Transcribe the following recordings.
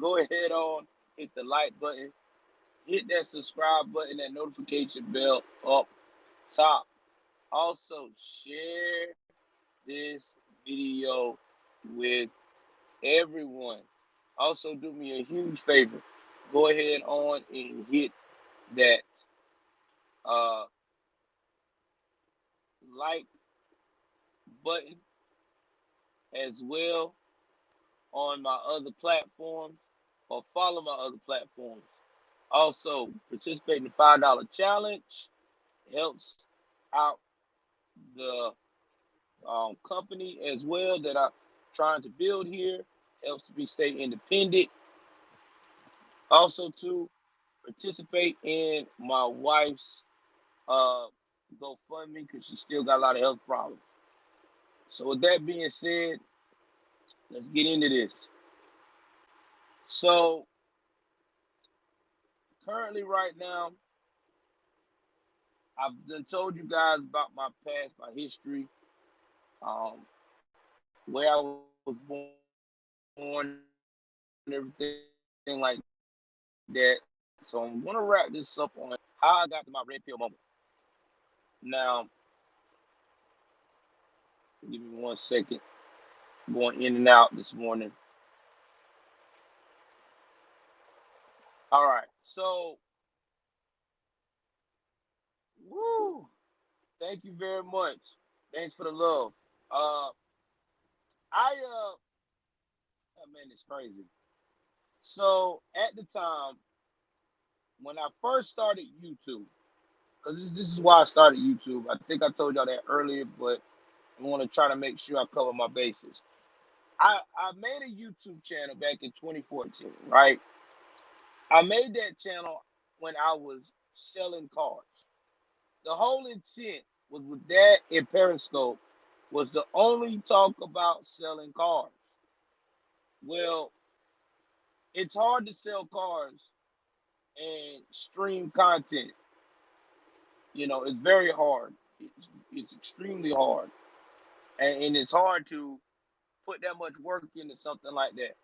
go ahead on, hit the like button, hit that subscribe button, that notification bell up top. Also, share this video with everyone. Also, do me a huge favor. Go ahead on and hit that uh, like button as well on my other platforms or follow my other platforms. Also, participate in the $5 challenge helps out the company as well that I'm trying to build here. Helps me stay independent. Also, to participate in my wife's uh, GoFundMe because she still got a lot of health problems. So, with that being said, let's get into this. So, currently, right now, I've done told you guys about my past, my history, um, where I was born and everything like that. So I'm gonna wrap this up on how I got to my red pill moment. Now, give me 1 second. I'm going in and out this morning. All right. So, woo! Thank you very much. Thanks for the love. Uh, oh man, it's crazy. So at the time when I first started YouTube, because this is why I started YouTube. I think I told y'all that earlier, but I want to try to make sure I cover my bases. I made a YouTube channel back in 2014, right? I made that channel when I was selling cars. The whole intent was with that and Periscope was to only talk about selling cars. Well, it's hard to sell cars and stream content. It's very hard. It's extremely hard. And it's hard to put that much work into something like that.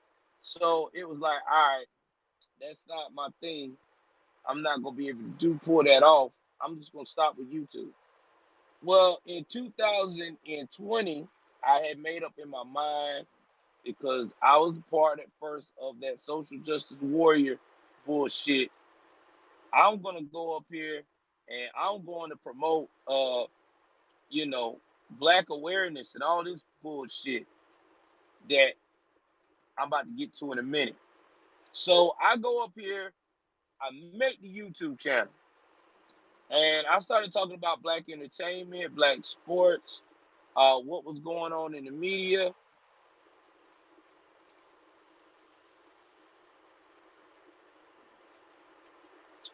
So it was like, all right, that's not my thing. I'm not gonna be able to pull that off. I'm just gonna stop with YouTube. Well, in 2020, I had made up in my mind because I was part at first of that social justice warrior bullshit. I'm gonna go up here and I'm going to promote you know, black awareness and all this bullshit that I'm about to get to in a minute. So I go up here, I make the YouTube channel, and I started talking about black entertainment, black sports, what was going on in the media.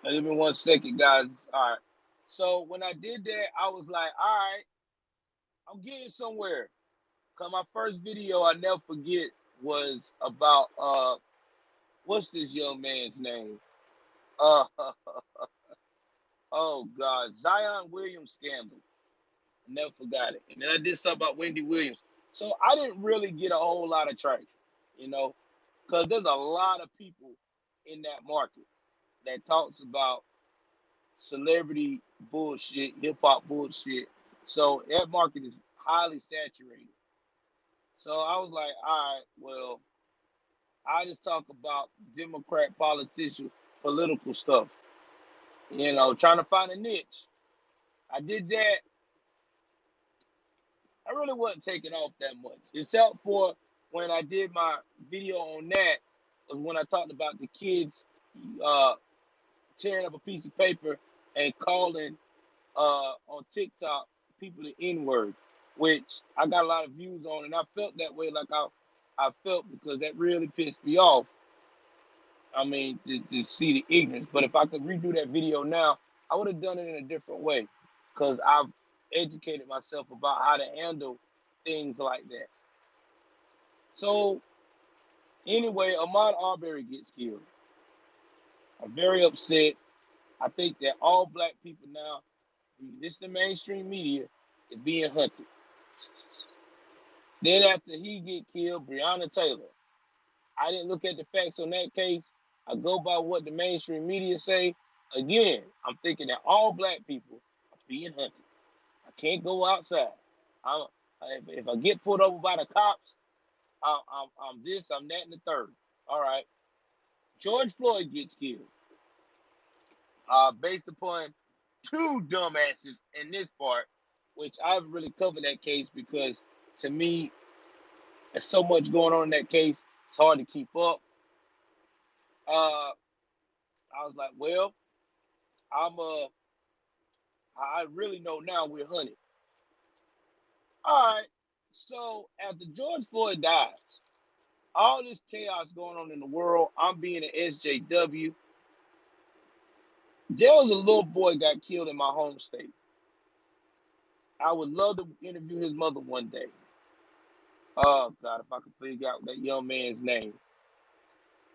Give me 1 second, guys. All right. So when I did that, I was like, all right, I'm getting somewhere. Cause my first video I never forget was about what's this young man's name? Uh oh God, Zion Williams scandal. I never forgot it. And then I did something about Wendy Williams. So I didn't really get a whole lot of traction, you know, because there's a lot of people in that market that talks about celebrity bullshit, hip hop bullshit. So that market is highly saturated. So I was like, all right, well, I just talk about Democrat politician political stuff, trying to find a niche. I did that. I really wasn't taking off that much, except for when I did my video on that, was when I talked about the kids uh, tearing up a piece of paper and calling on TikTok people the N word, which I got a lot of views on, and I felt that way, like I felt because that really pissed me off. I mean, to see the ignorance. But if I could redo that video now, I would have done it in a different way because I've educated myself about how to handle things like that. So anyway, Ahmaud Arbery gets killed. I'm very upset. I think that all black people now, this is the mainstream media, is being hunted. Then after he get killed, Breonna Taylor. I didn't look at the facts on that case. I go by what the mainstream media say. Again, I'm thinking that all black people are being hunted. I can't go outside. I'm, if I get pulled over by the cops, I'm this, I'm that, and the third. All right. George Floyd gets killed based upon two dumbasses in this part, which I've really covered that case because to me, there's so much going on in that case. It's hard to keep up. I was like, well, I'm I really know now we're hunted. All right. So after George Floyd dies, all this chaos going on in the world, I'm being an SJW. There was a little boy got killed in my home state. I would love to interview his mother one day. Oh God, if I could figure out that young man's name.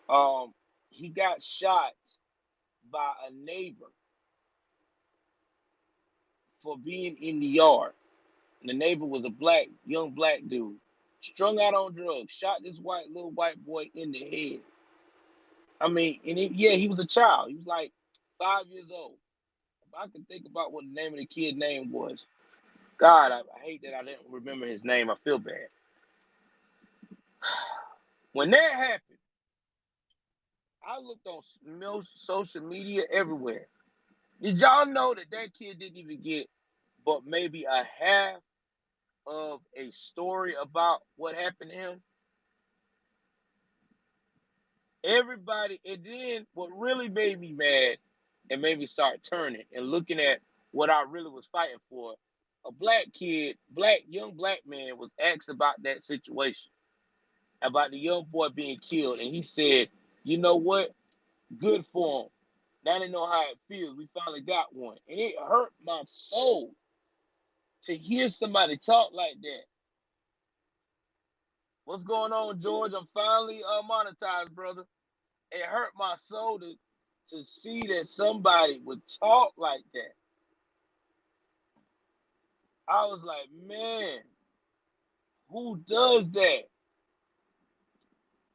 Um, he got shot by a neighbor for being in the yard. And the neighbor was a young black dude, strung out on drugs, shot this little white boy in the head. I mean, and yeah, he was a child. He was like 5 years old. If I could think about what the name of the kid name was, God, I hate that I didn't remember his name. I feel bad. When that happened, I looked on social media everywhere. Did y'all know that that kid didn't even get but maybe a half of a story about what happened to him? Everybody, and then what really made me mad and made me start turning and looking at what I really was fighting for. A young black man was asked about that situation, about the young boy being killed, and he said, "You know what? Good for him. Now they know how it feels. We finally got one." And it hurt my soul to hear somebody talk like that. What's going on, George? I'm finally monetized, brother. It hurt my soul to see that somebody would talk like that. I was like, man, who does that?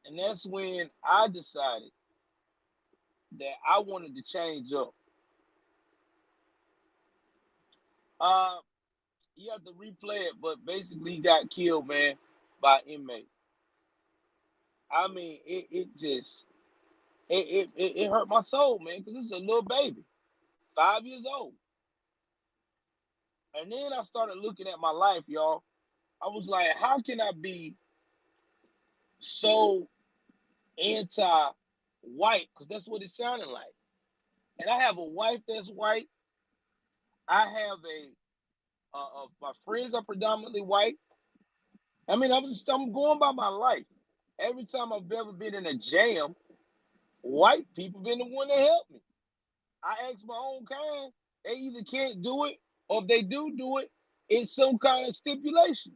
And that's when I decided that I wanted to change up. Uh, you have to replay it, but basically he got killed, man, by an inmate. I mean, it hurt my soul, man, because this is a little baby, 5 years old. And then I started looking at my life, y'all. I was like, how can I be so anti-white? Because that's what it sounded like. And I have a wife that's white. I have my friends are predominantly white. I mean, I'm going by my life. Every time I've ever been in a jam, white people been the one that helped me. I ask my own kind, they either can't do it or if they do it, it's some kind of stipulation.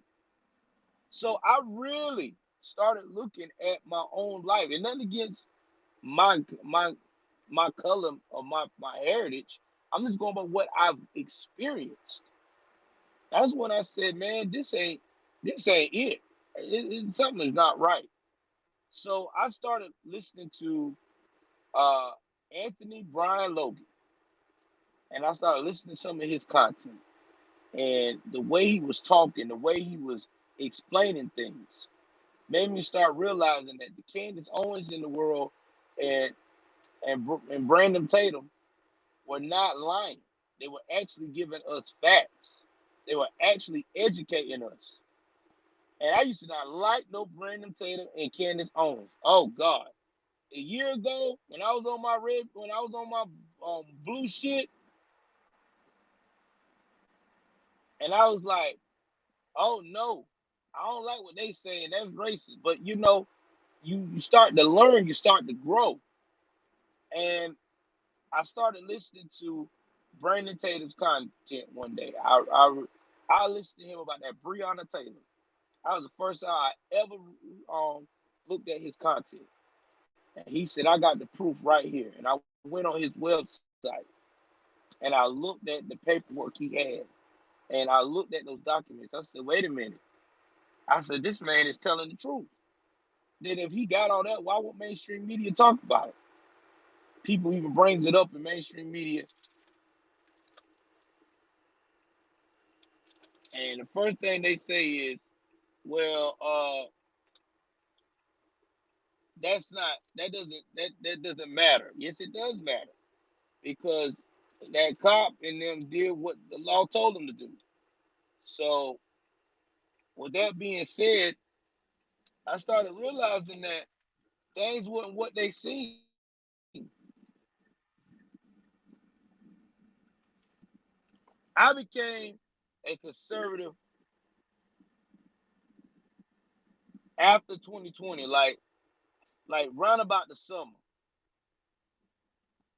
So I really started looking at my own life, and nothing against my my my color or my heritage. I'm just going by what I've experienced. That's when I said, man, this ain't something's not right. So I started listening to uh, Anthony Brian Logan, and I started listening to some of his content and the way he was talking, the way he was explaining things, made me start realizing that the Candace Owens in the world and and Brandon Tatum were not lying. They were actually giving us facts. They were actually educating us. And I used to not like no Brandon Tatum and Candace Owens. Oh God. A year ago, when I was on my blue shit, and I was like, oh no, I don't like what they saying. That's racist. But you start to learn, you start to grow. And I started listening to Brandon Tatum's content one day. I listened to him about that Breonna Taylor. That was the first time I ever looked at his content. And he said, I got the proof right here. And I went on his website and I looked at the paperwork he had. And I looked at those documents. I said, wait a minute. I said, this man is telling the truth. then if he got all that, why won't mainstream media talk about it? People even brings it up in mainstream media, and the first thing they say is, "Well, that doesn't matter." Yes, it does matter because that cop and them did what the law told them to do. So, with that being said, I started realizing that things weren't what they seemed. I became a conservative after 2020, like round about the summer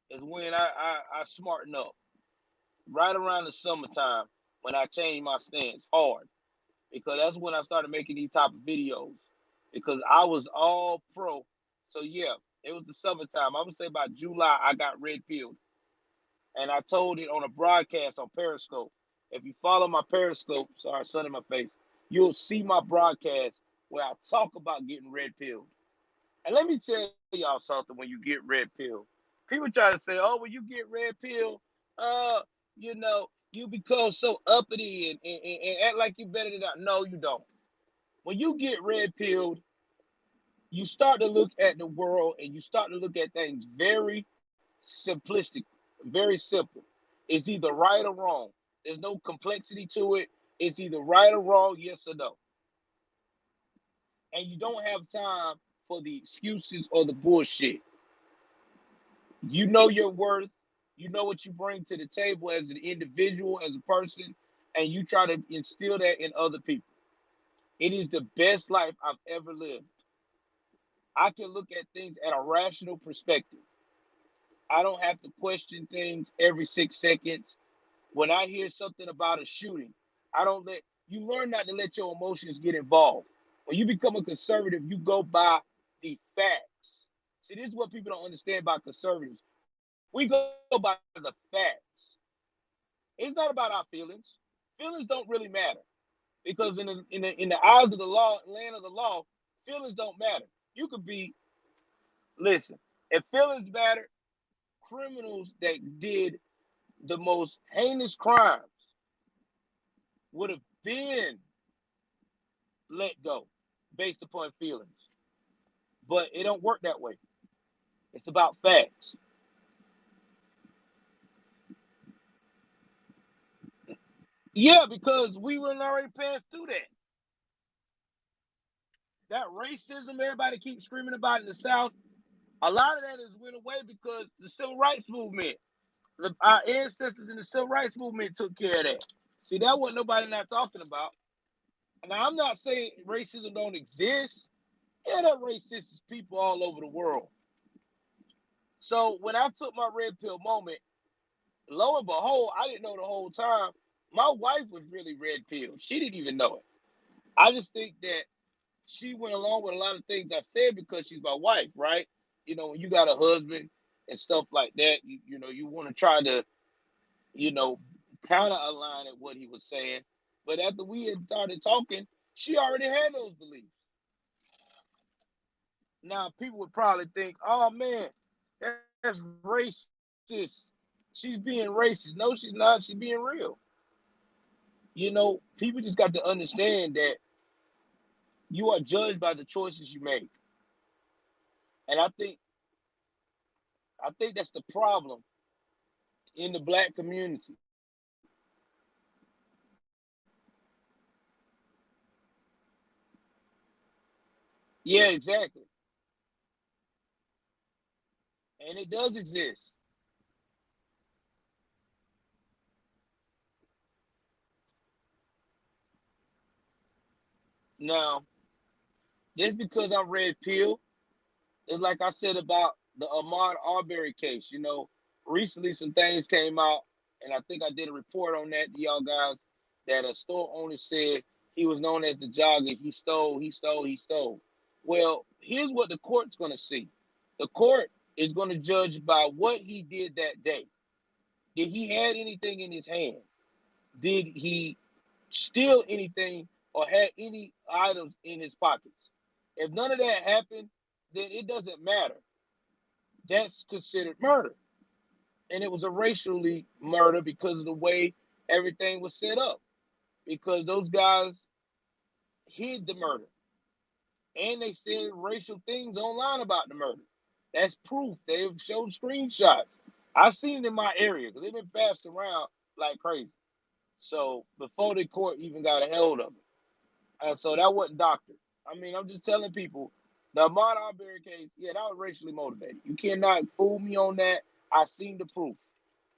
is when I smartened up. Right around the summertime when I changed my stance hard because that's when I started making these type of videos because I was all pro. So yeah, it was the summertime. I would say about July I got red pilled, and I told it on a broadcast on Periscope. If you follow my Periscope, sorry, sun in my face, you'll see my broadcast where I talk about getting red pilled. And let me tell y'all something: when you get red pill, people try to say, "Oh, when you get red pill, uh, you become so uppity and act like you better than that." No, you don't. When you get red pilled, you start to look at the world and you start to look at things very simplistic, very simple. It's either right or wrong. There's no complexity to it. It's either right or wrong, yes or no. And you don't have time for the excuses or the bullshit. You know your worth. You know what you bring to the table as an individual, as a person, and you try to instill that in other people. It is the best life I've ever lived. I can look at things at a rational perspective. I don't have to question things every 6 seconds. When I hear something about a shooting, I don't let you learn not to let your emotions get involved. When you become a conservative, you go by the facts. See, this is what people don't understand about conservatives. We go by the facts. It's not about our feelings. Feelings don't really matter because in the eyes of the law, land of the law, feelings don't matter. You could be listen. If feelings matter, criminals that did the most heinous crimes would have been let go based upon feelings. But it don't work that way. It's about facts. Yeah, because we were already passed through that. That racism everybody keeps screaming about in the South, a lot of that has went away because the civil rights movement, our ancestors in the civil rights movement took care of that. See, that wasn't nobody not talking about. Now, I'm not saying racism don't exist. Yeah, there are racist people all over the world. So when I took my red pill moment, lo and behold, I didn't know the whole time. My wife was really red pilled. She didn't even know it. I just think that she went along with a lot of things I said because she's my wife, right? When you got a husband and stuff like that, you want to try to, you know, kind of align at what he was saying. But after we had started talking, she already had those beliefs. Now people would probably think, "Oh man, that's racist. She's being racist." No, she's not. She's being real. People just got to understand that you are judged by the choices you make, and I think that's the problem in the black community. Yeah, exactly, and it does exist. Now, just because I'm red pill, it's like I said about the Ahmaud Arbery case. Recently some things came out, and I think I did a report on that to y'all guys. That a store owner said he was known as the jogger. He stole, he stole, he stole. Well, here's what the court's going to see. The court is going to judge by what he did that day. Did he had anything in his hand? Did he steal anything or had any items in his pockets? If none of that happened, then it doesn't matter. That's considered murder. And it was a racially murder because of the way everything was set up. Because those guys hid the murder. And they said racial things online about the murder. That's proof. They've showed screenshots. I've seen it in my area because they've been passed around like crazy. So before the court even got a hold of it. So that wasn't doctored. I mean, I'm just telling people the Ahmaud Arbery case, yeah, that was racially motivated. You cannot fool me on that. I seen the proof.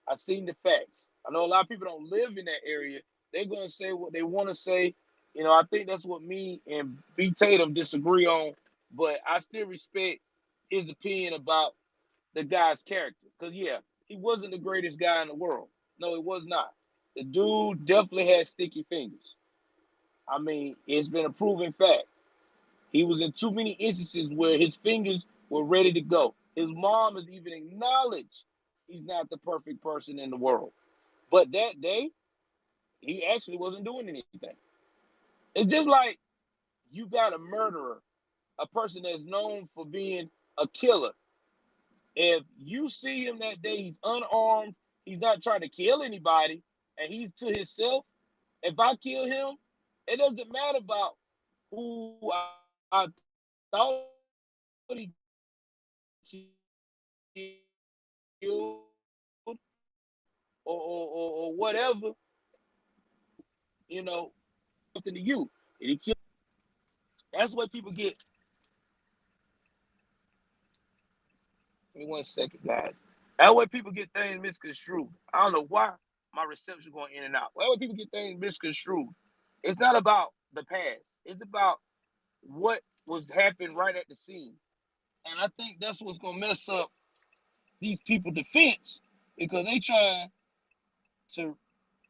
I seen the facts. I know a lot of people don't live in that area. They're gonna say what they want to say. I think that's what me and B Tatum disagree on, but I still respect his opinion about the guy's character. Cause yeah, he wasn't the greatest guy in the world. No, it was not. The dude definitely had sticky fingers. I mean, it's been a proven fact. He was in too many instances where his fingers were ready to go. His mom has even acknowledged he's not the perfect person in the world. But that day, he actually wasn't doing anything. It's just like you got a murderer, a person that's known for being a killer. If you see him that day, he's unarmed, he's not trying to kill anybody, and he's to himself. If I kill him, it doesn't matter about who I thought he killed or whatever, you know, something to you. And he killed. That's what people get. Give me 1 second, guys. That way people get things misconstrued. I don't know why my reception going in and out. That way people get things misconstrued. It's not about the past. It's about what was happening right at the scene. And I think that's what's gonna mess up these people defense because they trying to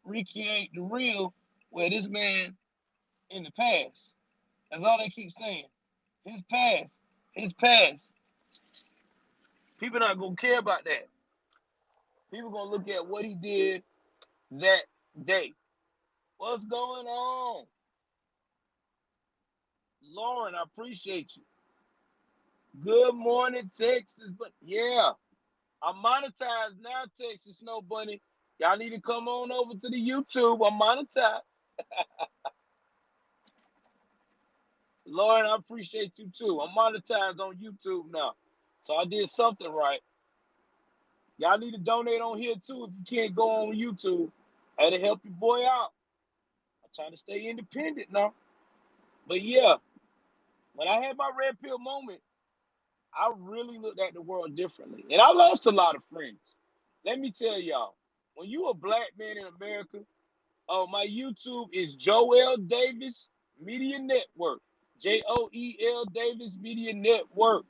recreate the real where this man in the past. That's all they keep saying. His past. His past. People not gonna care about that. People gonna look at what he did that day. What's going on? Lauren, I appreciate you. Good morning, Texas. But yeah, I'm monetized now, Texas Snow Bunny. Y'all need to come on over to the YouTube. I'm monetized. Lauren, I appreciate you too. I'm monetized on YouTube now. So I did something right. Y'all need to donate on here too if you can't go on YouTube. I had to help your boy out. I'm trying to stay independent now. But yeah, when I had my red pill moment, I really looked at the world differently. And I lost a lot of friends. Let me tell y'all, when you a black man in America, oh, my YouTube is Joel Davis Media Network. Joel Davis Media Network.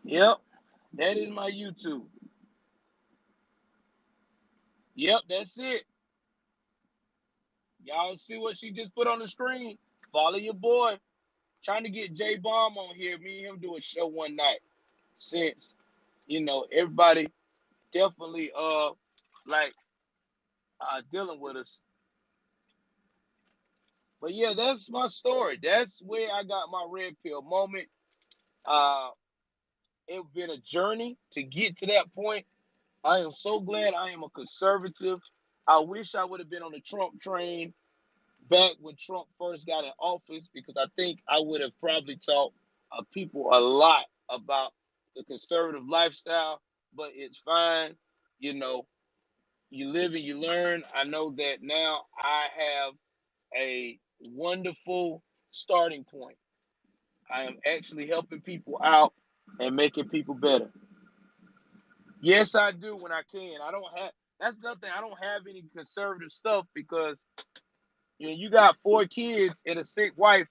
Yep, that is my YouTube. Yep, that's it. Y'all see what she just put on the screen? Follow your boy. Trying to get J Bomb on here. Me and him do a show one night. Since, everybody definitely like dealing with us. But yeah, that's my story. That's where I got my red pill moment. Uh it's been a journey to get to that point. I am so glad I am a conservative. I wish I would have been on the Trump train back when Trump first got in office because I think I would have probably taught people a lot about the conservative lifestyle. But it's fine. You know, you live and you learn. I know that now I have a wonderful starting point. I am actually helping people out and making people better. Yes, I do when I can. I don't have. That's nothing. I don't have any conservative stuff because you got 4 kids and a sick wife.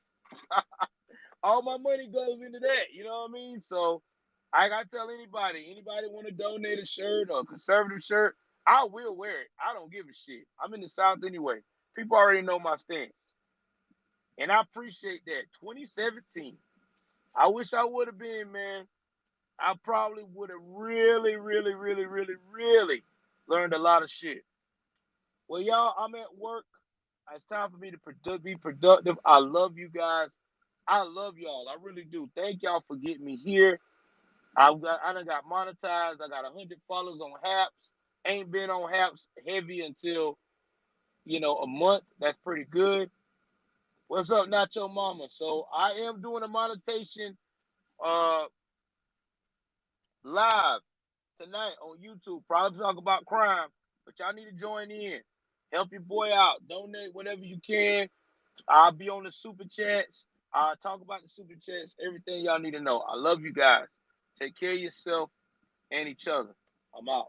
All my money goes into that. You know what I mean? So I gotta tell anybody want to donate a shirt or a conservative shirt, I will wear it. I don't give a shit. I'm in the South anyway. People already know my stance. And I appreciate that. 2017. I wish I would have been, man. I probably would have really, really, really, really, really learned a lot of shit. Well, y'all, I'm at work. It's time for me to be productive. I love you guys. I love y'all. I really do. Thank y'all for getting me here. I done got monetized. I got 100 followers on Haps. Ain't been on Haps heavy until a month. That's pretty good. What's up, Nacho Mama? So I am doing a monetization uh live tonight on YouTube. Probably talk about crime, but y'all need to join in. Help your boy out. Donate whatever you can. I'll be on the super chats. I'll talk about the super chats. Everything y'all need to know. I love you guys. Take care of yourself and each other. I'm out.